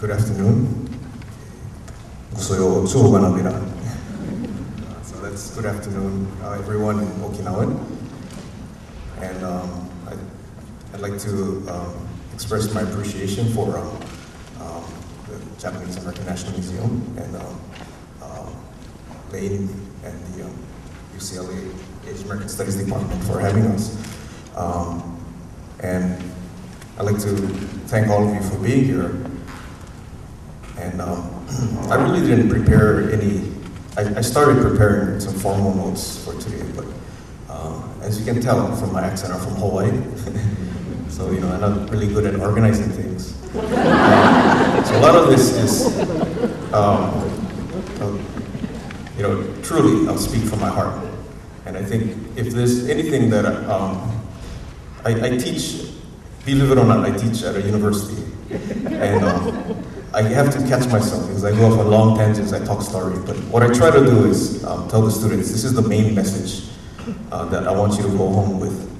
Good afternoon. So that's good afternoon, everyone in Okinawan. And I'd like to express my appreciation for the Japanese American National Museum and Lane and the UCLA Asian American Studies Department for having us. And I'd like to thank all of you for being here. And I really didn't prepare any, I started preparing some formal notes for today, but as you can tell from my accent, I'm from Hawaii. So, I'm not really good at organizing things. So a lot of this is, truly, I'll speak from my heart. And I think if there's anything that I teach, believe it or not, I teach at a university. And I have to catch myself because I go off on long tangents, I talk story. But what I try to do is tell the students, this is the main message that I want you to go home with.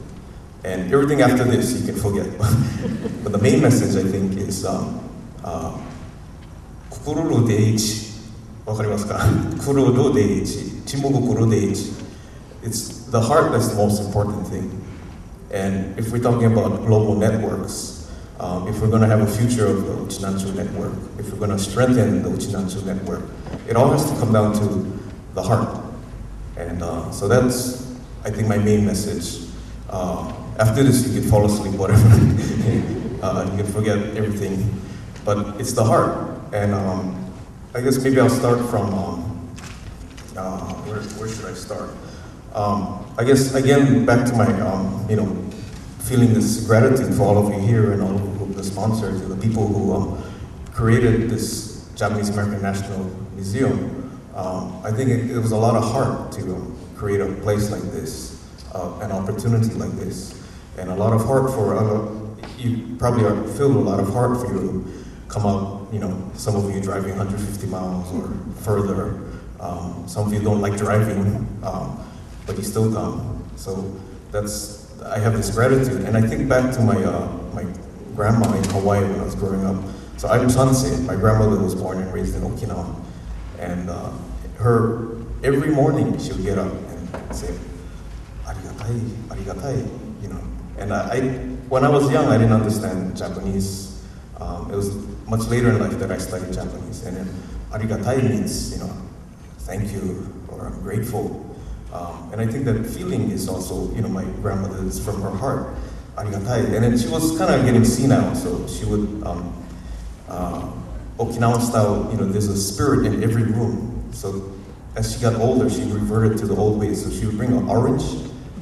And everything after this, you can forget. But the main message, I think, is Kokoro no deichi. わかりますか? Kokoro no deichi. Chimogokoro deichi. It's the heart that's the most important thing. And if we're talking about global networks, if we're going to have a future of the Uchinanchu network, if we're going to strengthen the Uchinanchu network, it all has to come down to the heart. And so that's, I think, my main message. After this, you can fall asleep, whatever. You can forget everything. But it's the heart. And I guess maybe I'll start from, where should I start? I guess, again, back to my, feeling this gratitude for all of you here and all of the sponsors and the people who created this Japanese American National Museum. I think it was a lot of heart to create a place like this, an opportunity like this, and a lot of heart for, you probably feel a lot of heart for you to come out, some of you driving 150 miles or further. Some of you don't like driving, but you still come. So I have this gratitude, and I think back to my my grandma in Hawaii when I was growing up. So I'm Sansei. My grandmother was born and raised in Okinawa, and every morning she would get up and say, "Arigatai, arigatai," And when I was young, I didn't understand Japanese. It was much later in life that I studied Japanese, and then arigatai means thank you or I'm grateful. And I think that feeling is also, my grandmother's from her heart, arigatai. And then she was kind of getting senile, so she would, Okinawan style, there's a spirit in every room. So as she got older, she reverted to the old ways. So she would bring an orange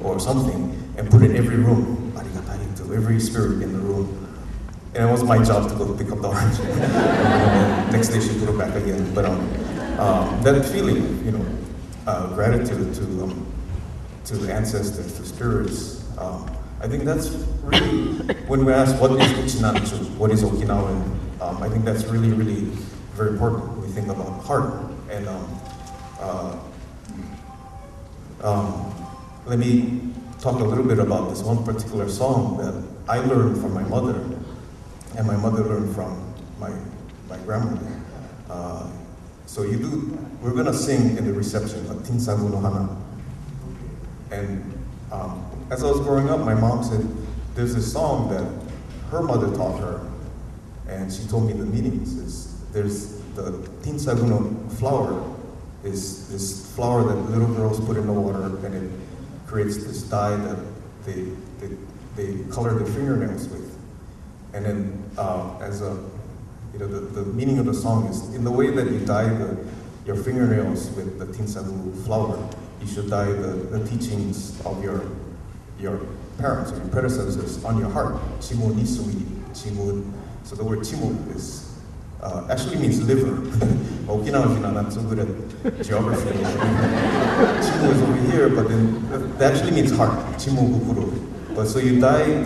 or something and put it in every room, arigatai, to every spirit in the room. And it was my job to go pick up the orange. And next day she put it back again. But that feeling, gratitude to the ancestors, to spirits. I think that's really, when we ask what is Uchinanchu, what is Okinawan, I think that's really, really very important when we think about heart. And let me talk a little bit about this one particular song that I learned from my mother, and my mother learned from my grandmother. So we're gonna sing in the reception, Tinsagu no Hana. And as I was growing up, my mom said, there's this song that her mother taught her, and she told me the meanings. There's the Tinsagu no flower, is this flower that little girls put in the water, and it creates this dye that they color their fingernails with. And then the meaning of the song is, in the way that you dye your fingernails with the tinsagu flower, you should dye the teachings of your parents or your predecessors on your heart. Chimu ni sumi, chimu. So the word chimu is actually means liver. Okinawans are not so good at geography. Chimu is over here, but then that actually means heart. Chimu gukuru. But so you dye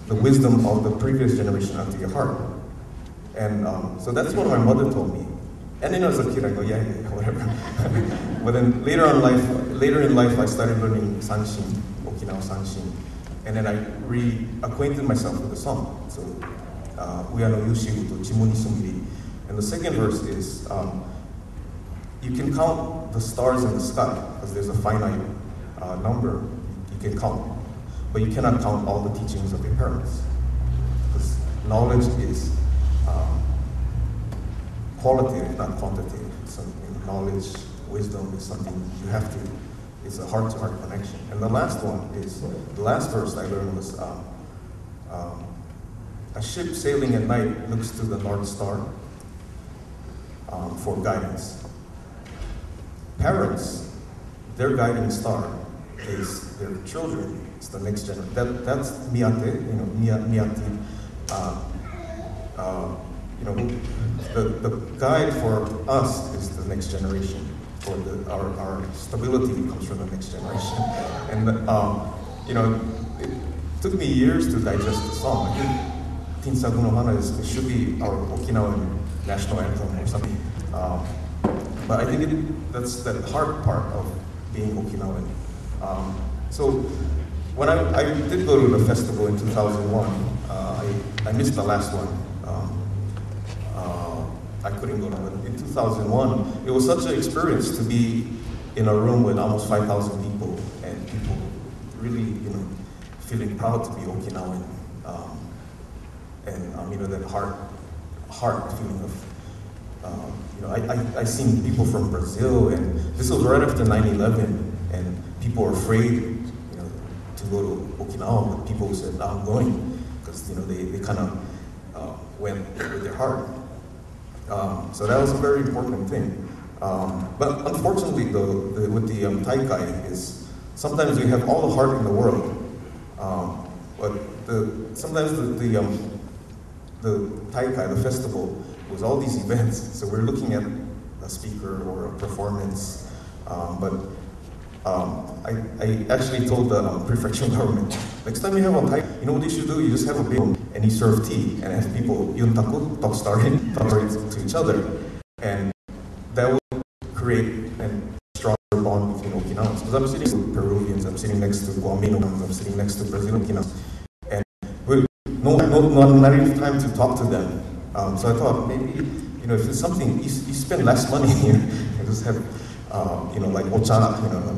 the wisdom of the previous generation onto your heart. And so that's what my mother told me. And then as a kid, I go, yeah, whatever. But then later in life, I started learning Sanshin, Okinawa Sanshin. And then I reacquainted myself with the song. So Ueno Yushigu to Chimuni Sumiri. And the second verse is, you can count the stars in the sky, because there's a finite number you can count. But you cannot count all the teachings of your parents. Because knowledge is qualitative, not quantitative. Knowledge, wisdom is something you have to, it's a heart-to-heart connection. And the last one is, the last verse I learned was, a ship sailing at night looks to the North Star for guidance. Parents, their guiding star is their children. It's the next generation. That's miyate, miyati. The guide for us is the next generation. For our stability comes from the next generation. And it took me years to digest the song. I think Tinsaku no Hana should be our Okinawan national anthem or something. But I think that's the hard part of being Okinawan. So when I did go to the festival in 2001, I missed the last one. I couldn't go to it. In 2001, it was such an experience to be in a room with almost 5,000 people, and people really, feeling proud to be Okinawan. And that heart feeling of, I seen people from Brazil, and this was right after 9/11, and people were afraid, to go to Okinawa, but people said, "No, I'm going," because they kind of went with their heart. So that was a very important thing. But unfortunately, with the taikai is sometimes we have all the heart in the world, but sometimes the taikai, the festival, was all these events. So we're looking at a speaker or a performance, but I actually told the prefectural government, next time you have a taikai, you know what you should do? You just have a big room and you serve tea and have people yuntaku, talk story to each other, and that will create a stronger bond between Okinawans. Because I'm sitting with Peruvians, I'm sitting next to Guaminans, I'm sitting next to Brazilian Okinawans, and not enough time to talk to them. So I thought maybe, if it's something, you spend less money here and just have, like ocha, a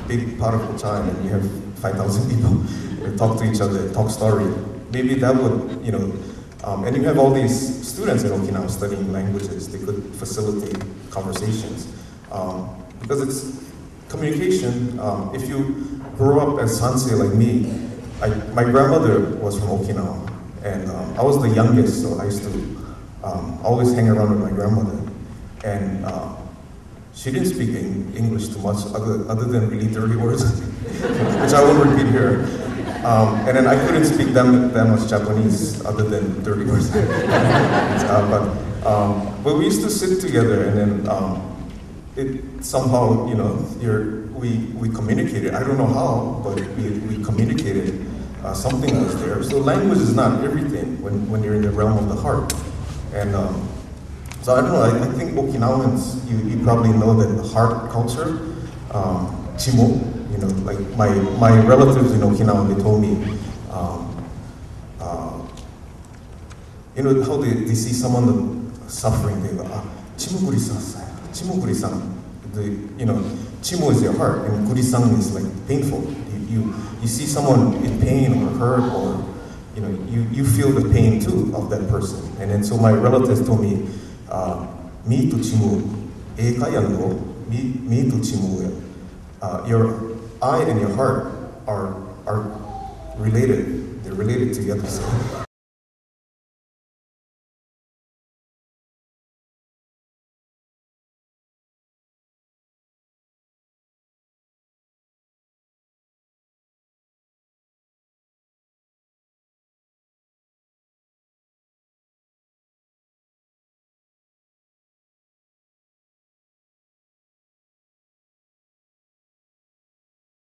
big pot of ocha, and then you have 5,000 people talk to each other, talk story. Maybe that would, and you have all these students in Okinawa studying languages, they could facilitate conversations. Because it's communication. If you grow up as Sansei like me, my grandmother was from Okinawa, and I was the youngest, so I used to always hang around with my grandmother. And she didn't speak English too much, other than really dirty words, which I won't repeat here. And then I couldn't speak that much Japanese, other than dirty words. But we used to sit together, and then it somehow, we communicated. I don't know how, but we communicated. Something was there. So language is not everything when you're in the realm of the heart. And so I don't know, I think Okinawans, you probably know that the heart culture, chimo, like my relatives in Okinawa, they told me, how they see someone suffering, they go, chimo-guri-san. Chimo is your heart, and guri-san is like painful. You see someone in pain or hurt, or you feel the pain too of that person. And then so my relatives told me, mi to chimu, e kayan go, mi to chimu. Your eye and your heart are related. They're related together. So